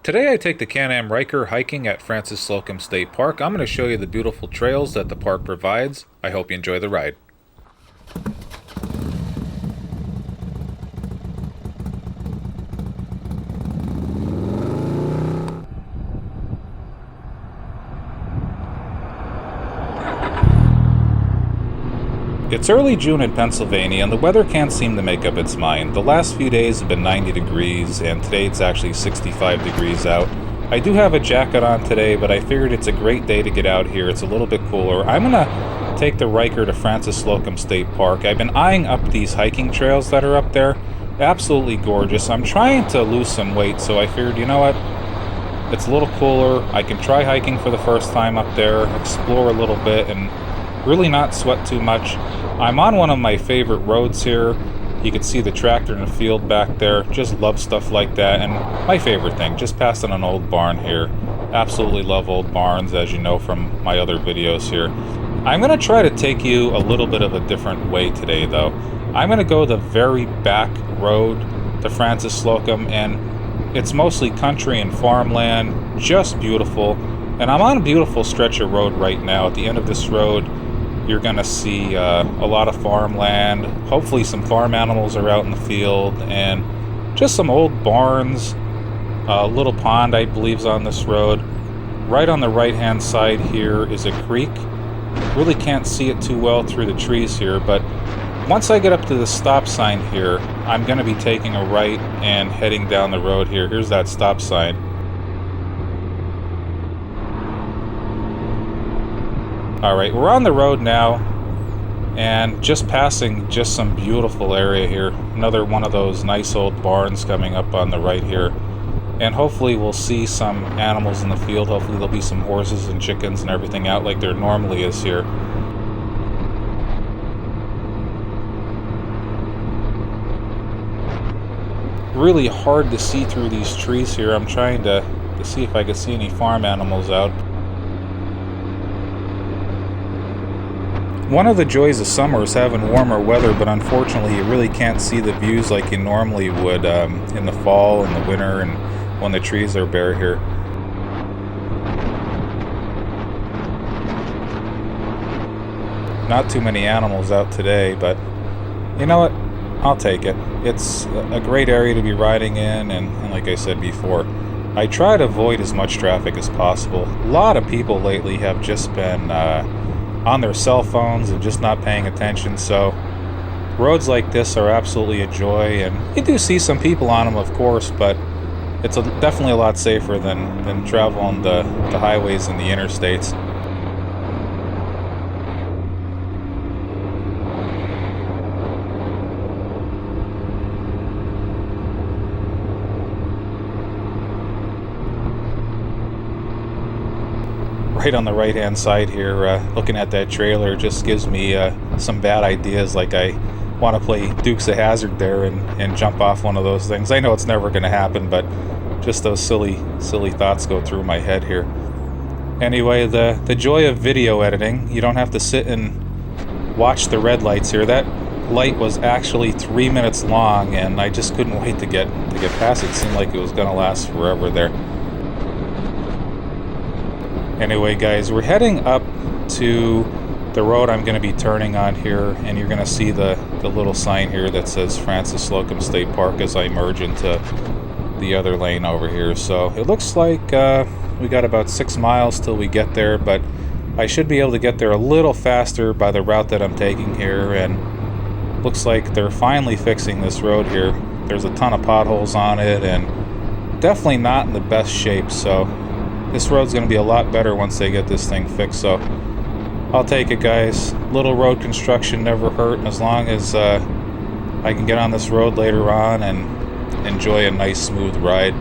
Today I take the Can-am Ryker hiking at Frances Slocum State Park. I'm going to show you the beautiful trails that the park provides. I hope you enjoy the ride. It's early June in Pennsylvania and the weather can't seem to make up its mind. The last few days have been 90 degrees and today it's actually 65 degrees out. I do have a jacket on today, but I figured it's a great day to get out here. It's a little bit cooler. I'm going to take the Ryker to Frances Slocum State Park. I've been eyeing up these hiking trails that are up there. Absolutely gorgeous. I'm trying to lose some weight, so I figured, you know what? It's a little cooler. I can try hiking for the first time up there, explore a little bit, and really not sweat too much. I'm on one of my favorite roads here. You can see the tractor in the field back there. Just love stuff like that. And my favorite thing, just passing an old barn here. Absolutely love old barns, as you know from my other videos here. I'm going to try to take you a little bit of a different way today, though. I'm going to go the very back road to Frances Slocum, and it's mostly country and farmland. Just beautiful. And I'm on a beautiful stretch of road right now. At the end of this road, you're going to see a lot of farmland. Hopefully some farm animals are out in the field, and just some old barns. A little pond, I believe, is on this road. Right on the right-hand side here is a creek. Really can't see it too well through the trees here, but once I get up to the stop sign here, I'm going to be taking a right and heading down the road here. Here's that stop sign. Alright, we're on the road now, and just passing just some beautiful area here. Another one of those nice old barns coming up on the right here. And hopefully we'll see some animals in the field. Hopefully there'll be some horses and chickens and everything out like there normally is here. Really hard to see through these trees here. I'm trying to see if I can see any farm animals out. One of the joys of summer is having warmer weather, but unfortunately you really can't see the views like you normally would in the fall and the winter and when the trees are bare here. Not too many animals out today, but you know what? I'll take it. It's a great area to be riding in, and like I said before, I try to avoid as much traffic as possible. A lot of people lately have just been on their cell phones and just not paying attention, so roads like this are absolutely a joy, and you do see some people on them, of course, but it's definitely a lot safer than traveling the highways and the interstates. Right on the right hand side here, looking at that trailer just gives me some bad ideas, like I want to play Dukes of Hazzard there and jump off one of those things. I know it's never going to happen, but just those silly thoughts go through my head here. Anyway, the joy of video editing, you don't have to sit and watch the red lights here. That light was actually 3 minutes long, and I just couldn't wait to get past it. It seemed like it was going to last forever there. Anyway, guys, we're heading up to the road I'm going to be turning on here, and you're going to see the little sign here that says Frances Slocum State Park as I merge into the other lane over here. So it looks like we got about 6 miles till we get there, but I should be able to get there a little faster by the route that I'm taking here, and looks like they're finally fixing this road here. There's a ton of potholes on it, and definitely not in the best shape, so this road's going to be a lot better once they get this thing fixed, so I'll take it, guys. Little road construction never hurt, as long as I can get on this road later on and enjoy a nice smooth ride.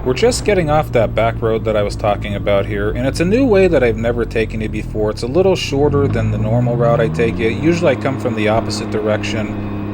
We're just getting off that back road that I was talking about here, and it's a new way that I've never taken it before. It's a little shorter than the normal route I take it. Usually I come from the opposite direction,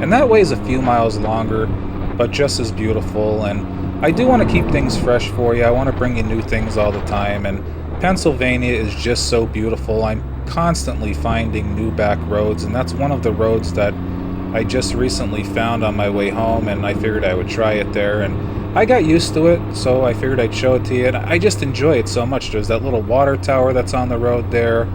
and that way is a few miles longer, but just as beautiful. And I do want to keep things fresh for you. I want to bring you new things all the time, and Pennsylvania is just so beautiful. I'm constantly finding new back roads, and that's one of the roads that I just recently found on my way home, and I figured I would try it there, and I got used to it, so I figured I'd show it to you, and I just enjoy it so much. There's that little water tower that's on the road there,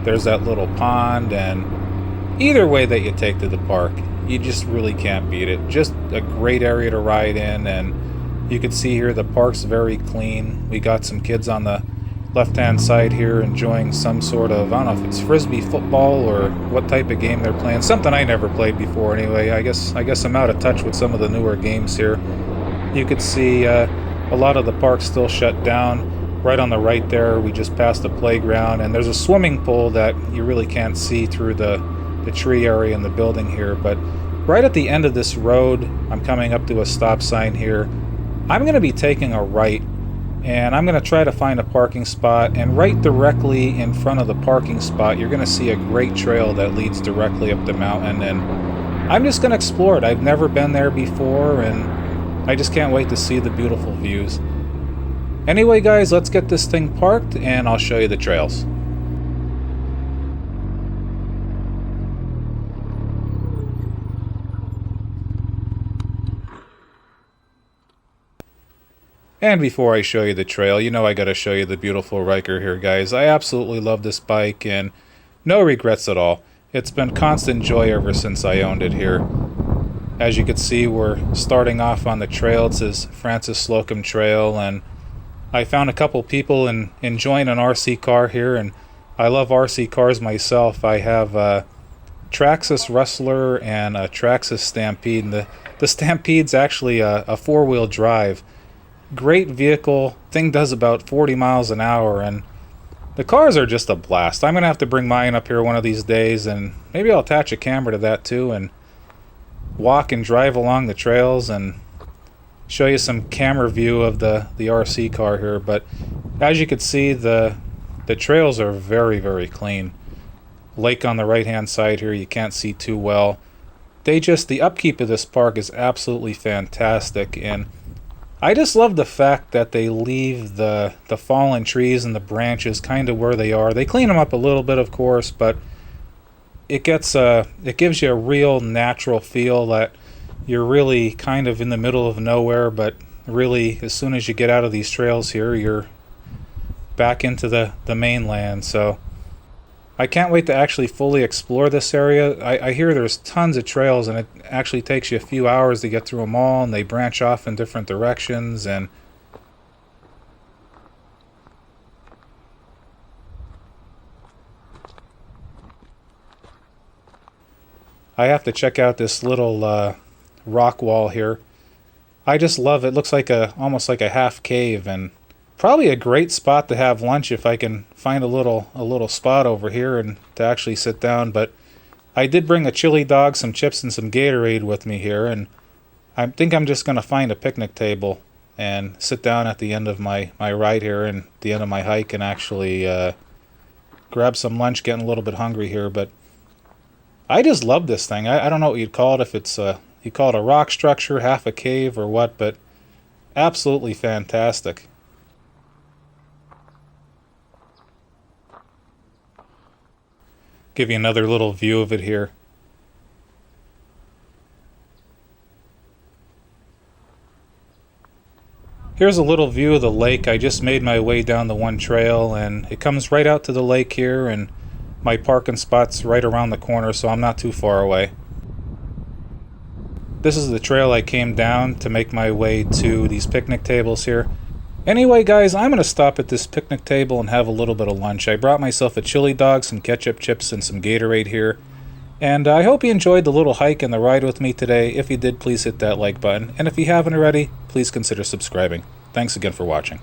there's that little pond, and either way that you take to the park, you just really can't beat it. Just a great area to ride in, and you can see here the park's very clean. We got some kids on the left-hand side here enjoying some sort of, I don't know if it's frisbee football or what type of game they're playing. Something I never played before anyway. I guess I'm out of touch with some of the newer games here. You could see a lot of the park's still shut down. Right on the right there, we just passed the playground, and there's a swimming pool that you really can't see through the tree area in the building here. But right at the end of this road, I'm coming up to a stop sign here. I'm going to be taking a right, and I'm going to try to find a parking spot, and right directly in front of the parking spot, you're going to see a great trail that leads directly up the mountain, and I'm just going to explore it. I've never been there before, and I just can't wait to see the beautiful views. Anyway, guys, let's get this thing parked, and I'll show you the trails. And before I show you the trail, you know I gotta show you the beautiful Ryker here, guys. I absolutely love this bike, and no regrets at all. It's been constant joy ever since I owned it here. As you can see, we're starting off on the trail. It says Frances Slocum Trail, and I found a couple people enjoying an RC car here, and I love RC cars myself. I have a Traxxas Rustler and a Traxxas Stampede, and the Stampede's actually a four-wheel drive. Great vehicle. Thing does about 40 miles an hour, and the cars are just a blast. I'm going to have to bring mine up here one of these days, and maybe I'll attach a camera to that too, and walk and drive along the trails and show you some camera view of the RC car here. But as you can see, the trails are very, very clean. Lake on the right hand side here, you can't see too well. The upkeep of this park is absolutely fantastic, and I just love the fact that they leave the fallen trees and the branches kind of where they are. They clean them up a little bit, of course, but it gives you a real natural feel that you're really kind of in the middle of nowhere, but really as soon as you get out of these trails here, you're back into the mainland. So I can't wait to actually fully explore this area. I hear there's tons of trails, and it actually takes you a few hours to get through them all, and they branch off in different directions, and I have to check out this little rock wall here. I just love it. It looks like almost like a half cave, and probably a great spot to have lunch if I can find a little spot over here and to actually sit down. But I did bring a chili dog, some chips, and some Gatorade with me here, and I think I'm just going to find a picnic table and sit down at the end of my ride here and the end of my hike and actually grab some lunch, getting a little bit hungry here. But I just love this thing. I don't know what you'd call it, if it's you call it a rock structure, half a cave, or what, but absolutely fantastic. Give you another little view of it here. Here's a little view of the lake. I just made my way down the one trail, and it comes right out to the lake here, and my parking spot's right around the corner, so I'm not too far away. This is the trail I came down to make my way to these picnic tables here. Anyway, guys, I'm going to stop at this picnic table and have a little bit of lunch. I brought myself a chili dog, some ketchup chips, and some Gatorade here. And I hope you enjoyed the little hike and the ride with me today. If you did, please hit that like button. And if you haven't already, please consider subscribing. Thanks again for watching.